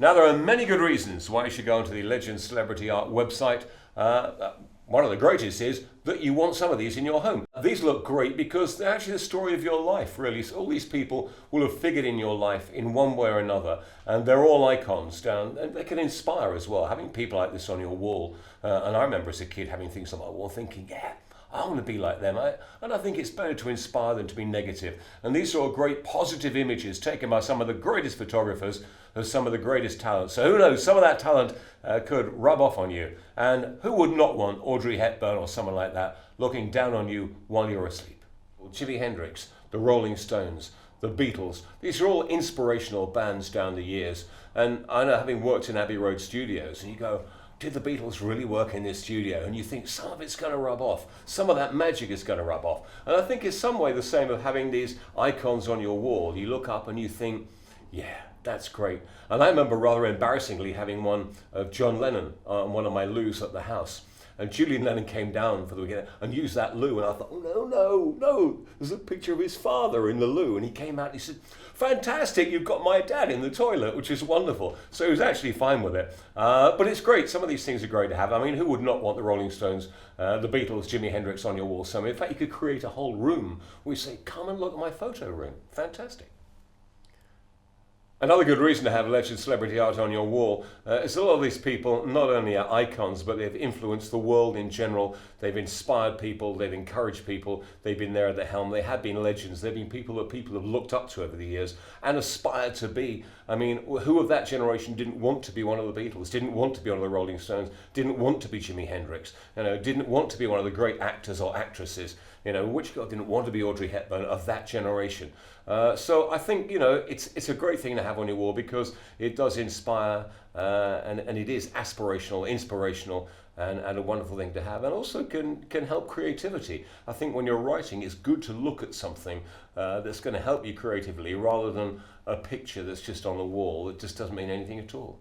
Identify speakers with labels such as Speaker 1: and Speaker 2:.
Speaker 1: Now, there are many good reasons why you should go onto the Legend Celebrity Art website. One of the greatest is that you want some of these in your home. These look great because they're actually the story of your life, really. So all these people will have figured in your life in one way or another, and they're all icons down, and they can inspire as well. Having people like this on your wall, and I remember as a kid having things on my wall thinking, yeah, I want to be like them. And I think it's better to inspire than to be negative. And these are all great positive images taken by some of the greatest photographers of some of the greatest talents. So who knows, some of that talent could rub off on you. And who would not want Audrey Hepburn or someone like that looking down on you while you're asleep? Jimi Hendrix, the Rolling Stones, the Beatles. These are all inspirational bands down the years. And I know, having worked in Abbey Road Studios, and you go, did the Beatles really work in this studio? And you think some of it's going to rub off. Some of that magic is going to rub off. And I think it's some way the same of having these icons on your wall. You look up and you think, yeah, that's great. And I remember rather embarrassingly having one of John Lennon on one of my loos at the house. And Julian Lennon came down for the weekend and used that loo. And I thought, oh, no, there's a picture of his father in the loo. And he came out and he said, fantastic, you've got my dad in the toilet, which is wonderful. So he was actually fine with it. But it's great. Some of these things are great to have. I mean, who would not want the Rolling Stones, the Beatles, Jimi Hendrix on your wall? So in fact, you could create a whole room where you say, come and look at my photo room. Fantastic. Another good reason to have Legend Celebrity Art on your wall is a lot of these people not only are icons, but they've influenced the world in general. They've inspired people, they've encouraged people, they've been there at the helm, they have been legends, they've been people that people have looked up to over the years and aspired to be. I mean, who of that generation didn't want to be one of the Beatles, didn't want to be one of the Rolling Stones, didn't want to be Jimi Hendrix, didn't want to be one of the great actors or actresses? Which girl didn't want to be Audrey Hepburn of that generation? So I think, it's a great thing to have on your wall because it does inspire and it is aspirational, inspirational, and a wonderful thing to have, and also can help creativity. I think when you're writing, it's good to look at something that's going to help you creatively rather than a picture that's just on the wall that just doesn't mean anything at all.